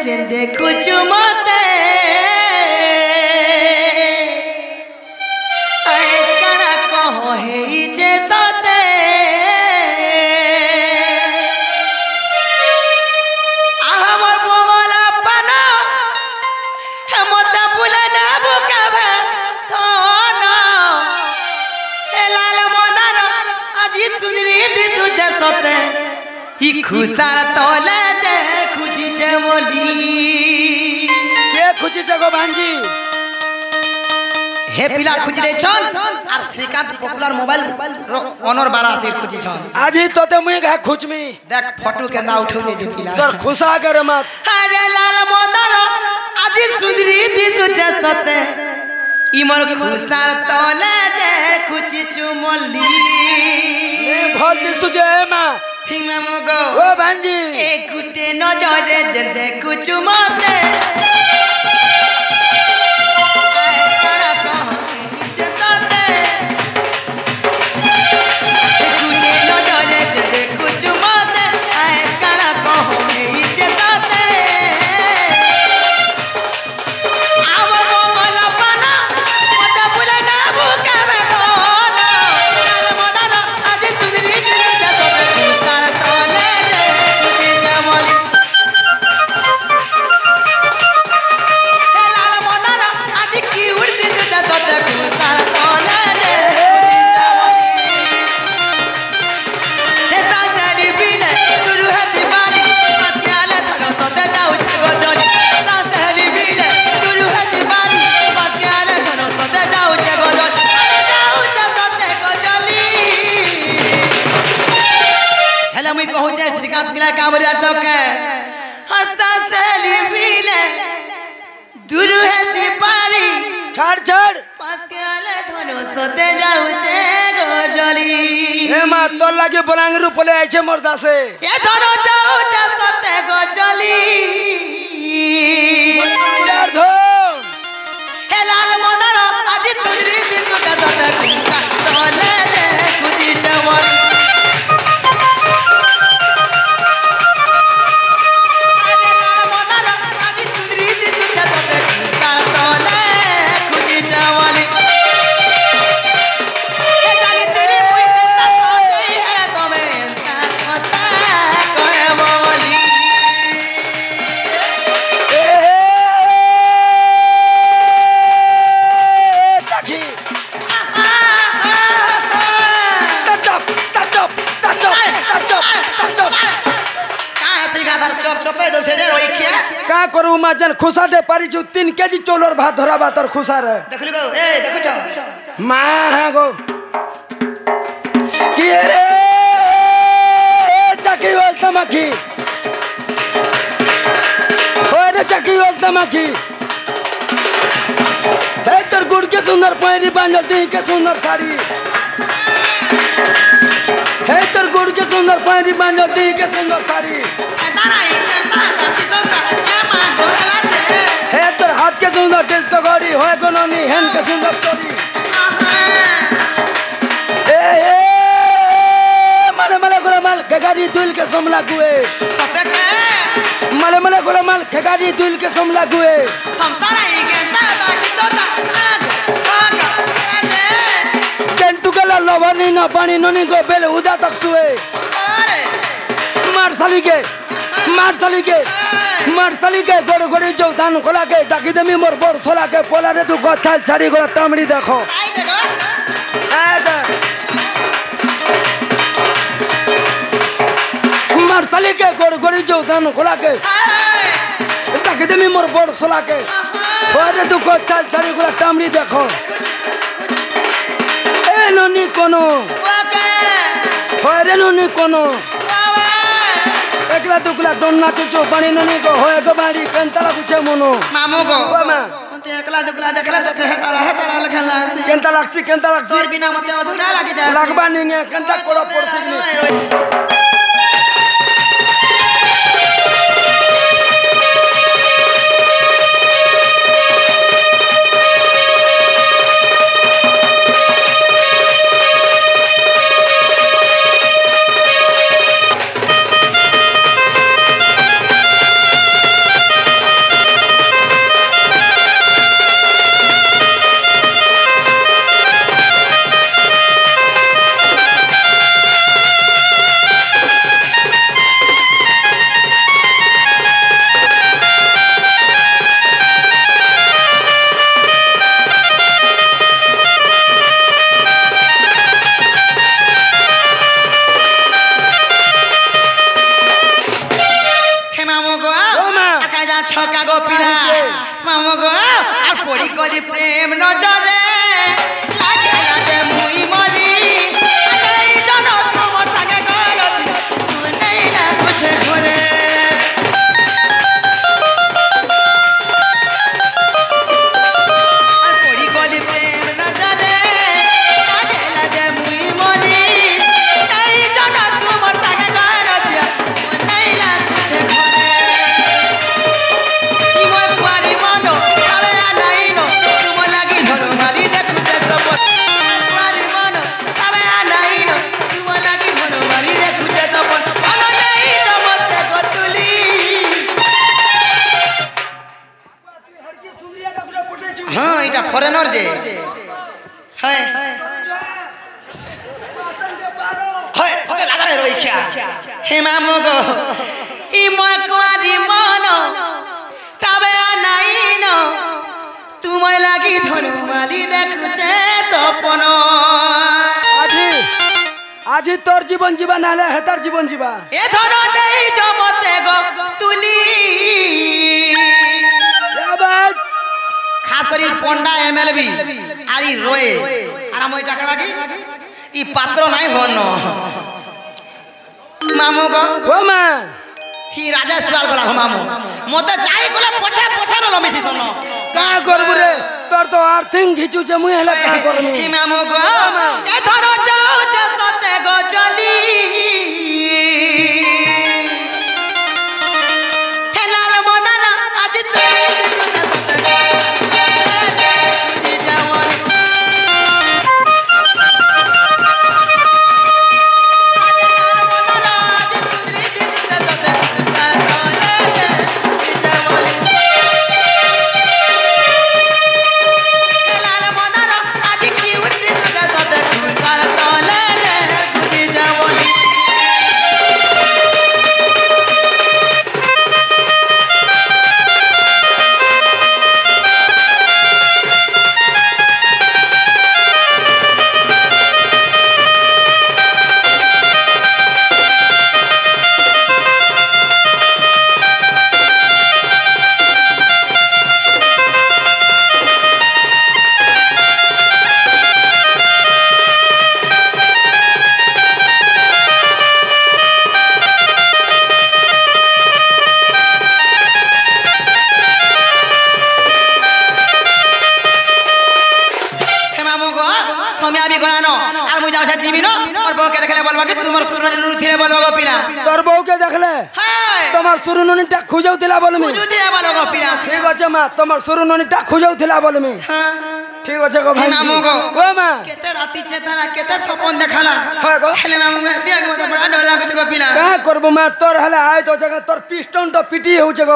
जे देखुचु मते आज कणा कहो हेई जे तते हमर बोला पाना मते बुले ना बुकाबे थोनो ए लाल मोनार আজি चुनरी दी तुझे सते ही खुसार तोले जे खुजी जे बोली के खुजी जगो भांजी हे पिला खुजी दे छन और श्रीकांत पॉपुलर मोबाइल ऑनर 12 से खुजी छन आज ही तोते मुई घा खुजमी देख फोटो के ना उठो जे पिला तोर खुशा करे मत अरे लाल मोदर আজি सुंदरी दी तुझे सते इमर खुसार तोले जे खुजी चुमली ए भोल सुजे मा हिमे मगो ओ भांजी एक गुटे नजरे जे देखुचु मते श्रीकांत मिला कांवरिया चौक हंसता सहेली पीले दूर है सिपारी छाड़ छाड़ पास के आले धनो सोते जाऊ छे गजली ए मा तो लागे बलांगरू पले आइ छे मर्दा से ये धनो जाऊ छे सोते गजली यार धन हे लाल मोदर आज तुरी दिन तो सोते कुंका तोले रे खुजी जवन का करू माजन खुसा दे पारी छु 3 केजी चोलर भात धरा बातर खुसा रे देखलु गो ए देखु छ मा गो की रे चकी हो तमकी ओरे चकी हो तमकी हे तर गुड़ के सुंदर पैरी बांधती के सुंदर साड़ी हे तर गुड़ के सुंदर पैरी बांधती के सुंदर साड़ी हे तर हाथ के सुंदर डिस्को गाड़ी होए गोनोनी हेन के सुंदर तोरी ए मले मले गोलमाल खगारी तुल के समला गुए मले मले गोलमाल खगारी तुल के समला गुए केंटू गला लवनी ना पानी नोनी को बेले उदा तक सुए मार साली के गोड़ गोड़ी जो धान खोला के डाकी देमी मोर बोर सोला के पोला रे तू गछा छाड़ी गोला टामड़ी देखो मार साली के गोड़ गोड़ी जो धान खोला के डाकी देमी मोर बोर सोला के पोला रे तू गछा छाड़ी गोला टामड़ी देखो ए नोनी कोनो होरे नोनी कोनो एकला दुकला दोन्ना तुचो पानी ननी को होए गो बाड़ी कंतला पूछे मोनो मामू गो मामा ते एकला दुकला देखला तो हे तारा लखन लासी कंता लाक्सी तोर बिना मते अधूरा लागी जा लगबा निंगे कंता कोड़ा पड़सी পড়ি গলি প্রেম নজরে লাগে লাগে মুই মরি এই জন তোমার সঙ্গে গলতি তুই নেই লাগুছে ঘরে পড়ি গলি প্রেম নজরে লাগে লাগে মুই মরি এই জন তোমার সঙ্গে গলতি তুই নেই লাগুছে ঘরে ইময় পারি মনো তবে আনাইলো তোমার লাগি ধরমালি দেখুতে সব পারি মনো তবে আনাইলো তোমার লাগি ধরমালি দেখুতে সব মনো নেই জমতে গতুলি হ্যাঁ এটা ফরেনার যে হ্যাঁ হয় তোকে লাগারে রইখিয়া হে মামু গো ইময় কুয়ারি মনো তবে আনাইনো তোমার লাগি ধরমালি দেখুছে তপন আজি তোর জীবন জীবা নালে হেতার জীবন জীবা এ ধর নেই জমতে গো তুলি খাস করি পন্ডা এমএলবি আর ই রয়ে আর আমি টাকা লাগি ই পাত্র নাই হন মামু গো ও মা হি রাজা শিবাল গলা মামু মতে যাই গলা পছা পছা ন লমিতি শোন কা করব রে তোর তো আর্থিং ঘিচুছে মুই হেলা কা করমি হি মামু গো এ ধর যাও চতে গো চলি হেলাল মনারা আজি তুই তোর বউকে দেখলে তোমার সুরুননিটা খুঁজাউতিলা বলমি ঠিক আছে মা তোমার সুরুননিটা খুঁজাউতিলা বলমি ঠিক আছে গো ভাই মামু গো ও মা কেতে রাতি চেতারা কেতে সপন দেখালা হয় গো হেলে মামু দিয়া মতে বড় ডর লাগুছে গো পিলা কা করব মা তোর হেলে আয় তো জায়গা তোর পিস্টন তো পিটি হউছে গো